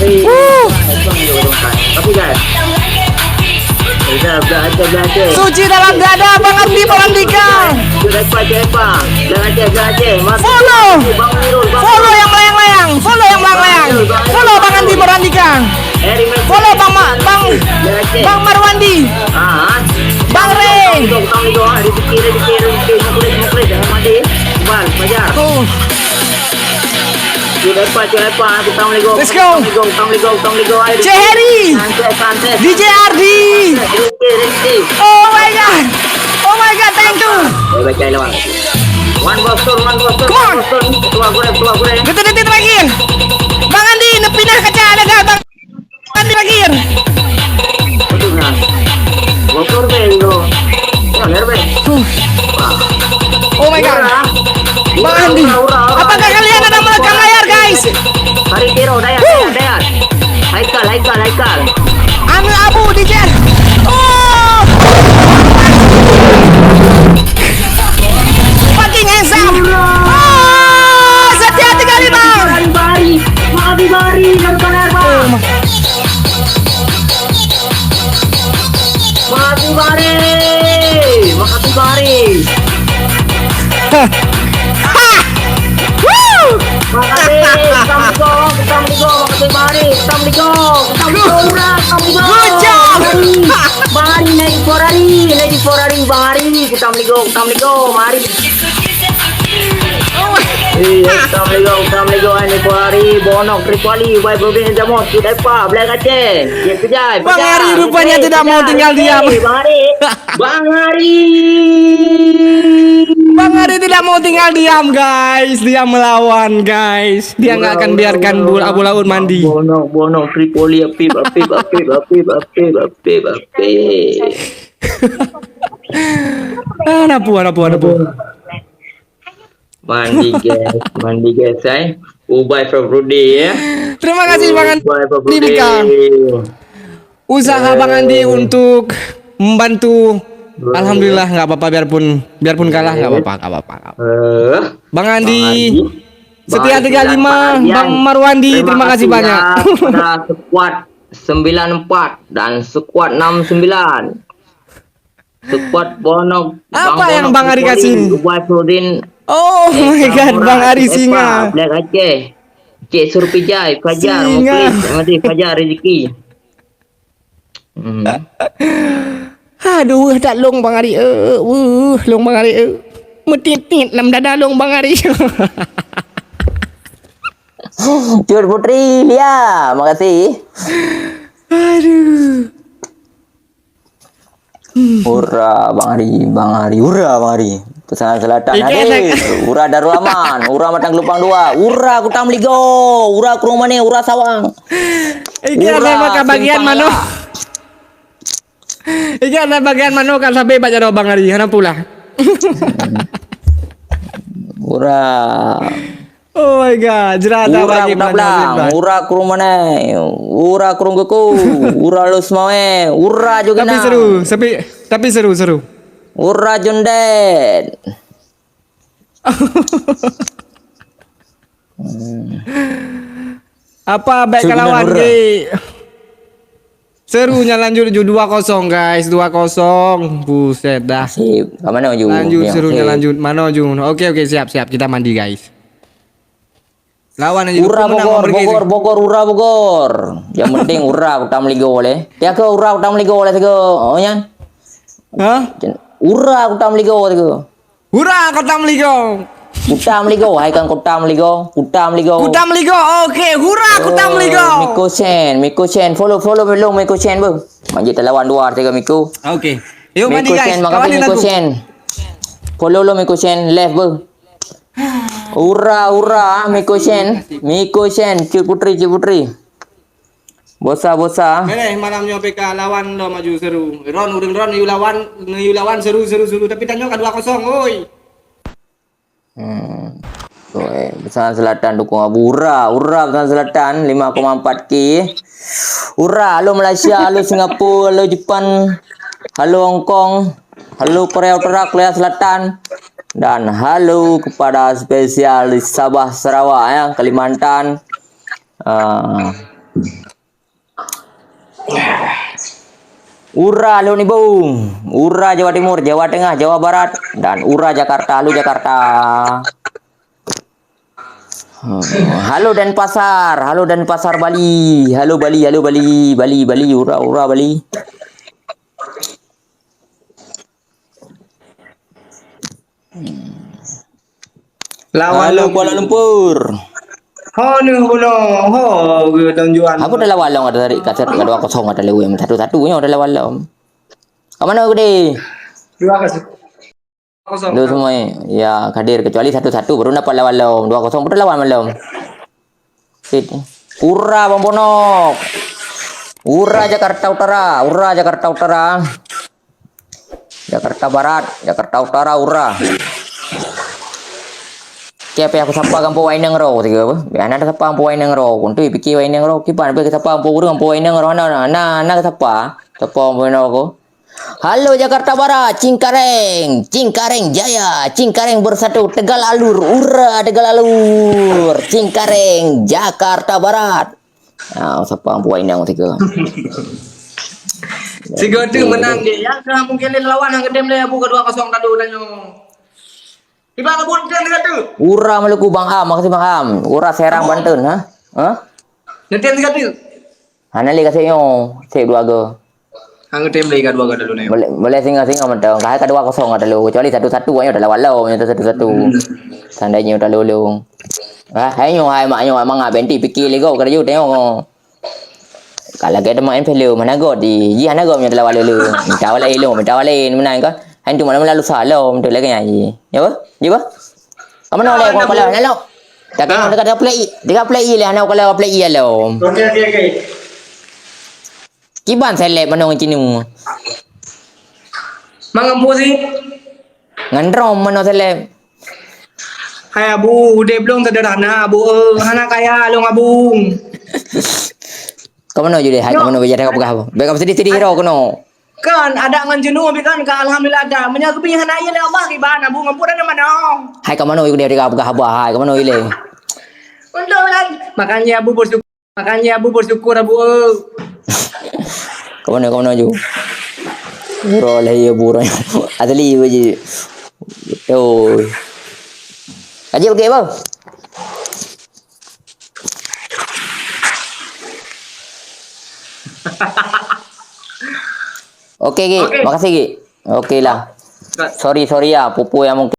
Tapi guys, belajar. Suci dalam dada Bang Andi Malandika. Follow yang melayang-layang. Follow Bang Andi Malandika. Follow Bang Marwandi. Bang Ray. Let's go. Ceheri. DJ Ardi. Oh my god. Thank you. Detik-detik lagi. Bang Andi pindah kaca ada Bang Andi lagi. Oh my god. Bang Andi. Apakah kalian ada merekam layar guys? Haikal. Ambil abu DJ. Oh. Fucking handsome. Oh, hati-hati kali Bang. Makasih Bari. Good job. Bari naik Ferrari, Bari. Mari. Assalamualaikum, ini Ferrari, Bonok, Tripoli, Wai Bobin, Jamot, Sudah apa, Black Aceh, ya kejai. Bang Hari rupanya tidak mau tinggal diam. Bang Hari tidak mau tinggal diam guys, dia melawan guys, dia nggak akan biarkan Abu Laut mandi. Bonok, Tripoli, apip. Napu. Mandi guys, saya. Ubay from Rudy ya. Terima kasih Bang Andi Mika. Usaha Bang Andi untuk membantu. Alhamdulillah nggak apa-apa biarpun kalah nggak apa-apa. Bang Andi setia 35, Bang Marwandi terima kasih banyak. Pada squad 94 dan squad 69. Squad Bonok. Apa yang Bang Ari kasih? Ubay Prodin. Oh my god, Bang Ari Singa. Black Aceh. Cik Surpijai, Fajar, Muklis, Fajar rezeki. Aduh, tak long Bang Ari. Long Bang Ari. Metit-tit dalam dada long Bang Ari. Cur Putri, ya, makasih. Aduh. Hurra Bang Ari, hurra Bang Ari. Pesanan selatan hadir. Hurra Darul Aman, hurra Matang Lupang 2, hurra Kutam Ligo, hurra Krumane, hurra Sawang. Iki ada bagian mano. Iki ada bagian mano kan sampai baca doa Bang Ari, hana pula. Hurra. Oh my god, jerata bagi Bang. Hurra Krumane, hurra Krungguku, hurra Lusmawe, hurra juga. Tapi seru. Hurra Jondet. Apa baik kalawan Ki? Serunya lanjut 2-0 guys, 2-0. Buset dah. Sip. Mana Ju? Lanjut serunya lanjut. Mana Ju? Oke siap kita mandi guys. Lawan aja Hurra Bogor. Yang penting hurra Kutam Ligo boleh. Ya ke hurra Kutam Ligo boleh ke. Oh nyan. Hah? Hurra Kutam Ligo ke. Hurra Kutam Ligo. Kutam Ligo, hai kan Kutam Ligo. Oke, hurra Kutam Ligo. Miko Chen, follow belum Miko Chen bu. Manjit lawan 2-3 Miko. Oke. Yuk mandi guys. Makasih Miko Chen. Follow lo Miko Chen left bu. Hurra Miko Chen, Cik Putri. Bosa. Ini malamnya PK lawan lo maju seru. Ron you lawan seru tapi tanya kan 2-0 oi. Pesanan Selatan dukung Hurra Pesanan Selatan 5,4K. Hurra, halo Malaysia, halo Singapura, halo Jepang, halo Hong Kong, halo Korea Utara, Korea Selatan, dan halo kepada spesial di Sabah, Sarawak, ya, Kalimantan, Ura halo nih Bung. Ura Jawa Timur, Jawa Tengah, Jawa Barat, dan Ura Jakarta. Halo Jakarta. Halo Denpasar, halo Denpasar Bali. Halo Bali, halo Bali, Bali, Bali, Ura Bali. Lawan Halo Kuala Lumpur. Ho ni buno ho tujuan. Aku dah lawan long ada dari kaset 2-0 ada lewe 1-1 nya udah lawan long. Kemana gede? 2-0. Lu semua ya hadir kecuali 1-1 baru dapat lawan long. 2-0 udah lawan malam. Ura Bang Ponok. Ura Jakarta Utara, Ura Jakarta Utara. Jakarta Barat, Jakarta Utara, Ura. Siapa aku sapa kampo wainang ro tiga apa? Biar ada sapa kampo wainang ro. Kuntu pikir wainang ro. Kipan be sapa kampo urang kampo wainang ro na sapa. Sapa kampo wainang ro. Halo Jakarta Barat, Cingkareng, Cingkareng Jaya, Cingkareng bersatu, Tegal Alur, Ura Tegal Alur, Cingkareng Jakarta Barat. Nah, sapa kampo wainang tiga. Si Gede menang dia. Ya dah mungkin lawan yang Gede dia buka 2-0 tadi udah nyo. Tiba ke pun dia Gede. Ura Maluku Bang Am, makasih Bang Am. Ura Serang Banten, ha? Hah? Nanti Gede. Hana li kasih yo, cek 2 go. Ang Gede lagi ka 2 dulu nih. Boleh singa-singa mentang. Kahit ka 2-0 ada lu. Kecuali 1-1 ayo udah lawan lo, nyata 1-1. Tandanya udah lulung. Ah, ayo hai maknyo emang benti pikir ligo kada yu tengok. Kalau kita main film mana god di ji hana god nyata lawan lu. Minta wala ilo, minta wala menang ka. Han tu mana lalu salah, minta lagi nyanyi. Ya ba? Ya ba? Kamu nak lek kalau nalo. Tak kena dekat play le hana kalau play ya lo. Okey. Kiban seleb manong cinu. Mangampu sih. Ngandrom mano seleb. Hai Abu, udah belum sederhana Abu. Hana kaya lo ngabung. Kamu nak jadi hai kamu nak bicara apa? Bekam sedih-sedih hero kono. Kan ada ngan jenuh kan ka alhamdulillah ada. Menyakupi hana iya le Allah iban Abu ngampun ada mana. Hai kamu nak ikut dia apa hai kamu nak ile. Untuk kan makanya Abu bersyukur Abu. Kamu nak ju. Bro lah ya bro. Asli je. Betul. Aje okey bang. Okey Gi, makasih Gi. Okey lah. Sorry ya, pupu yang mungkin